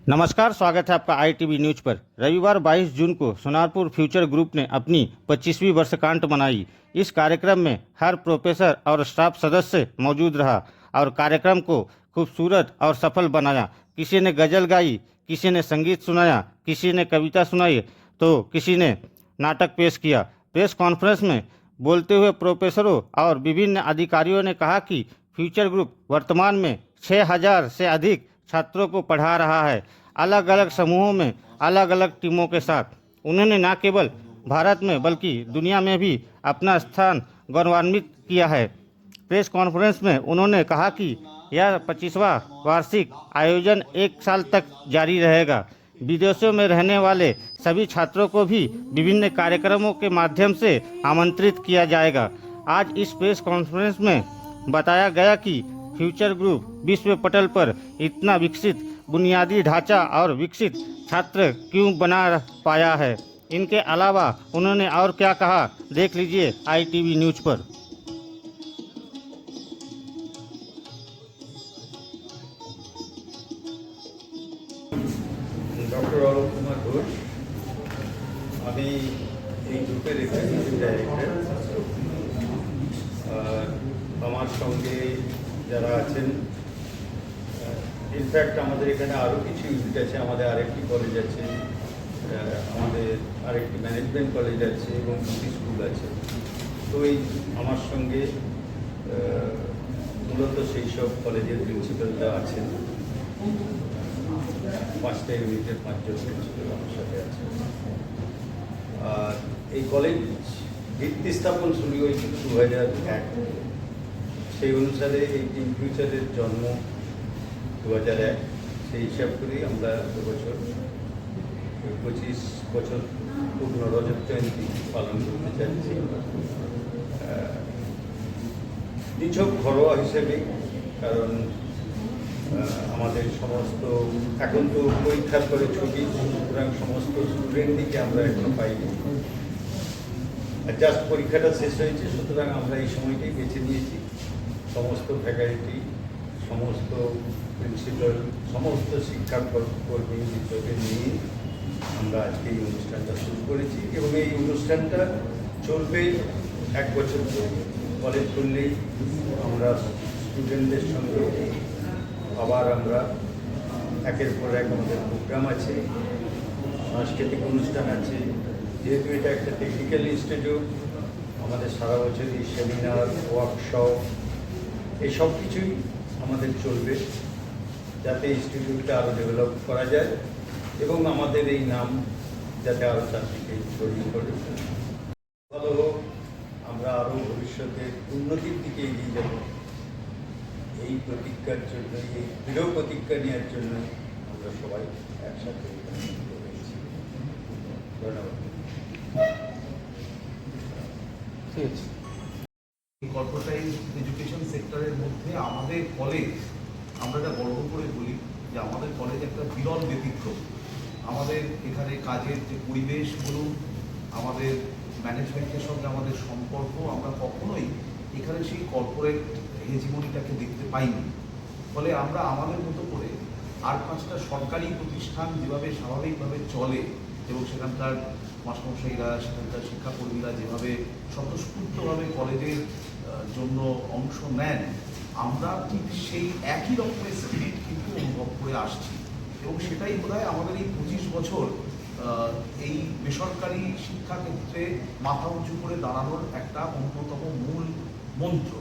नमस्कार, स्वागत है आपका ITV न्यूज पर। रविवार 22 जून को सोनारपुर फ्यूचर ग्रुप ने अपनी 25वीं वर्षगांठ मनाई। इस कार्यक्रम में हर प्रोफेसर और स्टाफ सदस्य मौजूद रहा और कार्यक्रम को खूबसूरत और सफल बनाया। किसी ने गजल गाई, किसी ने संगीत सुनाया, किसी ने कविता सुनाई तो किसी ने नाटक पेश किया। प्रेस कॉन्फ्रेंस में बोलते हुए प्रोफेसरों और विभिन्न अधिकारियों ने कहा कि फ्यूचर ग्रुप वर्तमान में 6000 से अधिक छात्रों को पढ़ा रहा है, अलग अलग समूहों में अलग अलग टीमों के साथ। उन्होंने न केवल भारत में बल्कि दुनिया में भी अपना स्थान गौरवान्वित किया है। प्रेस कॉन्फ्रेंस में उन्होंने कहा कि यह 25वां वार्षिक आयोजन 1 साल तक जारी रहेगा। विदेशों में रहने वाले सभी छात्रों को भी विभिन्न कार्यक्रमों के माध्यम से आमंत्रित किया जाएगा। आज इस प्रेस कॉन्फ्रेंस में बताया गया कि फ्यूचर ग्रुप विश्व पटल पर इतना विकसित बुनियादी ढांचा और विकसित छात्र क्यों बना पाया है। इनके अलावा उन्होंने और क्या कहा, देख लीजिए ITV न्यूज पर। डॉक्टर अलोक कुमार घोष, আমি এই গ্রুপের এক্সিকিউটিভ ডাইরেক্টর। আমার সঙ্গে যারা আছেন, ইনফ্যাক্ট আমাদের এখানে আরও কিছু ইউনিট আছে। আমাদের আরেকটি কলেজ আছে, আমাদের আরেকটি ম্যানেজমেন্ট কলেজ আছে এবং দুটি স্কুল আছে। তো এই আমার সঙ্গে মূলত সেই সব কলেজের প্রিন্সিপালরা আছেন। 5টা ইউনিটের 5 জন প্রিন্সিপাল আমার সাথে আছেন। আর এই কলেজ ভিত্তি স্থাপন শুরু হয়েছিল 2001। সেই অনুসারে এই টিম ফিউচারের জন্ম 2001। সেই হিসাব করেই আমরা এবছর 25 বছর পূর্ণ রজত জয়ন্তী পালন করতে চাচ্ছি। নিছক ঘরোয়া হিসেবে, কারণ আমাদের সমস্ত এখন তো পরীক্ষার পরে ছুটি, সুতরাং সমস্ত স্টুডেন্টদিকে আমরা এখনো পাইনি। জাস্ট পরীক্ষাটা শেষ হয়েছে, সুতরাং আমরা এই সময়টাই বেছে নিয়েছি। সমস্ত ফ্যাকাল্টি, সমস্ত প্রিন্সিপাল, সমস্ত শিক্ষাকর্মী বিদ্যাকে নিয়ে আমরা আজকে এই অনুষ্ঠানটা শুরু করেছি এবং এই অনুষ্ঠানটা চলবে 1 বছর ধরে। কলেজ করলেই আমরা স্টুডেন্টদের সঙ্গে আবার আমরা একের পর এক আমাদের প্রোগ্রাম আছে, সাংস্কৃতিক অনুষ্ঠান আছে। যেহেতু এটা একটা টেকনিক্যাল ইনস্টিটিউট, আমাদের সারা বছরই সেমিনার, ওয়ার্কশপ এই সব কিছুই আমাদের চলবে, যাতে ইনস্টিটিউটটা আরও ডেভেলপ করা যায় এবং আমাদের এই নাম যাতে আরও চারদিকে ছড়িয়ে পড়ে। ভালো হোক, আমরা আরও ভবিষ্যতে উন্নতির দিকে এগিয়ে যাব। এই প্রতিজ্ঞার জন্য, এই দৃঢ় প্রতিজ্ঞা নেওয়ার জন্য আমরা সবাই একসাথে রয়েছি। ধন্যবাদ। কর্পোরেটাইজ এডুকেশন সেক্টরের মধ্যে আমাদের কলেজ, আমরা এটা গর্ব করে বলি যে আমাদের কলেজ একটা বিরল ব্যতিক্রম। আমাদের এখানে কাজের যে পরিবেশ বলুন, আমাদের ম্যানেজমেন্টের সঙ্গে আমাদের সম্পর্ক, আমরা কখনোই এখানে সেই কর্পোরেট হেজিমনিটাকে দেখতে পাইনি। ফলে আমরা আমাদের মতো করে আর 5টা সরকারি প্রতিষ্ঠান যেভাবে স্বাভাবিকভাবে চলে এবং সেখানকার মাস্টারমশাইরা, সেখানকার শিক্ষাকর্মীরা যেভাবে স্বতঃস্ফূর্তভাবে কলেজের জন্য অংশ নেন, আমরা ঠিক সেই একই রকমের স্পিরিট কিন্তু অনুভব করে আসছি এবং সেটাই বোধহয় আমাদের এই 25 বছর এই বেসরকারি শিক্ষাক্ষেত্রে মাথা উঁচু করে দাঁড়ানোর একটা অন্যতম মূল মন্ত্র।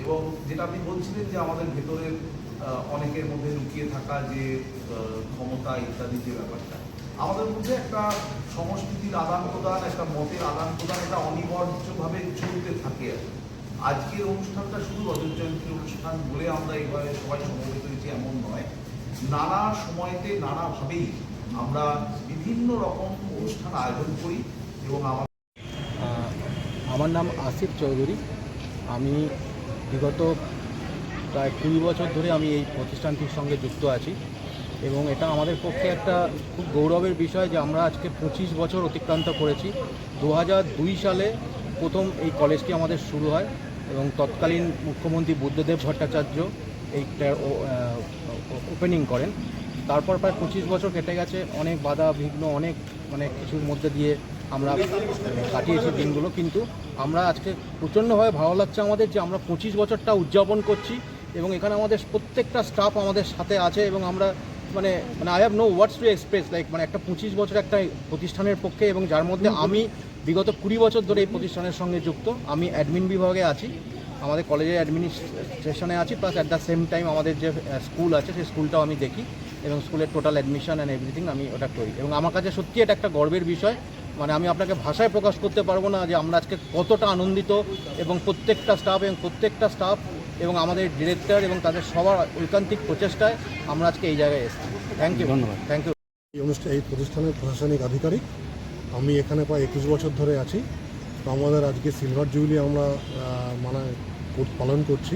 এবং যেটা আপনি বলছিলেন যে আমাদের ভেতরের অনেকের মধ্যে লুকিয়ে থাকা যে ক্ষমতা ইত্যাদি যে ব্যাপারটা, আমাদের মধ্যে একটা সংস্কৃতির আদান প্রদান, একটা মতের আদান প্রদান, এটা অনিবার্যভাবে চলতে থাকে। আজকের অনুষ্ঠানটা শুধু রজত জয়ন্তীর অনুষ্ঠান বলে আমরা এইভাবে সবাই সমবেত হয়েছি এমন নয়। নানা সময়তে নানাভাবেই আমরা বিভিন্ন রকম অনুষ্ঠান আয়োজন করি এবং আমার নাম আসিফ চৌধুরী। আমি বিগত প্রায় 20 বছর ধরে আমি এই প্রতিষ্ঠানটির সঙ্গে যুক্ত আছি এবং এটা আমাদের পক্ষে একটা খুব গৌরবের বিষয় যে আমরা আজকে 25 বছর অতিক্রান্ত করেছি। 2002 সালে প্রথম এই কলেজটি আমাদের শুরু হয় এবং তৎকালীন মুখ্যমন্ত্রী বুদ্ধদেব ভট্টাচার্য এইটা ওপেনিং করেন। তারপর প্রায় 25 বছর কেটে গেছে, অনেক বাধা বিঘ্ন, অনেক মানে কিছুর মধ্যে দিয়ে আমরা কাটিয়েছি দিনগুলো, কিন্তু আমরা আজকে প্রচণ্ডভাবে ভালো লাগছে আমাদের যে আমরা 25 বছরটা উদযাপন করছি এবং এখানে আমাদের প্রত্যেকটা স্টাফ আমাদের সাথে আছে এবং আমরা মানে I have no words to express like মানে একটা 25 বছর একটা প্রতিষ্ঠানের পক্ষে, এবং যার মধ্যে আমি বিগত 20 বছর ধরে এই প্রতিষ্ঠানের সঙ্গে যুক্ত। আমি অ্যাডমিন বিভাগে আছি, আমাদের কলেজের অ্যাডমিনিস্ট্রেশনে আছি, plus at the same time আমাদের যে স্কুল আছে সেই স্কুলটাও আমি দেখি এবং স্কুলের টোটাল অ্যাডমিশন অ্যান্ড এভরিথিং আমি ওটা করি। এবং আমার কাছে সত্যি এটা একটা গর্বের বিষয়, মানে আমি আপনাকে ভাষায় প্রকাশ করতে পারবো না যে আমরা আজকে কতটা আনন্দিত, এবং প্রত্যেকটা স্টাফ এবং আমাদের ডিরেক্টর এবং তাদের সবার ঐকান্তিক প্রচেষ্টায় আমরা আজকে এই জায়গায় এসেছি। থ্যাংক ইউ, ধন্যবাদ। Thank you. এই প্রতিষ্ঠানের প্রশাসনিক আধিকারিক, আমি এখানে প্রায় 21 বছর ধরে আছি। তো আমাদের আজকে সিলভার জুবিলি আমরা পালন করছি।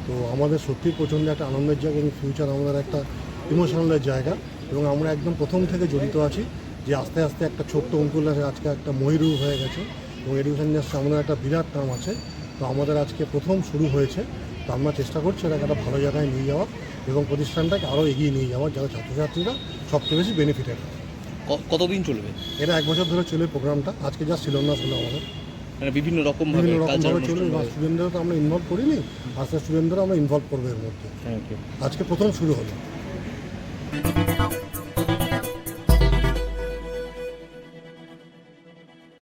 তো আমাদের সত্যি প্রচণ্ড একটা আনন্দের জায়গা এবং ফিউচার আমাদের একটা ইমোশনালের জায়গা, এবং আমরা একদম প্রথম থেকে জড়িত আছি যে আস্তে আস্তে একটা ছোট্ট অঙ্কুল আজকে একটা ময়ূরু হয়ে গেছে, এবং এডুকেশন ইন্ডাস্ট্রি আমাদের একটা বিরাট নাম আছে। তো আমাদের আজকে প্রথম শুরু হয়েছে, তো আমরা চেষ্টা করছি এটাকে একটা ভালো জায়গায় নিয়ে যাওয়ার এবং প্রতিষ্ঠানটাকে আরও এগিয়ে নিয়ে যাওয়ার, যাতে ছাত্রছাত্রীরা সবচেয়ে বেশি বেনিফিটেড হয়। কতদিন চলবে? এটা 1 বছর ধরে চলে প্রোগ্রামটা, আজকে যা শিলান্যাস হলো আমাদের। মানে বিভিন্ন রকমভাবে চলবে, বা স্টুডেন্টদেরও তো আমরা ইনভলভ করিনি, আস্তে স্টুডেন্টদেরও আমরা ইনভলভ করবো এর মধ্যে। Thank you. আজকে প্রথম শুরু হলো।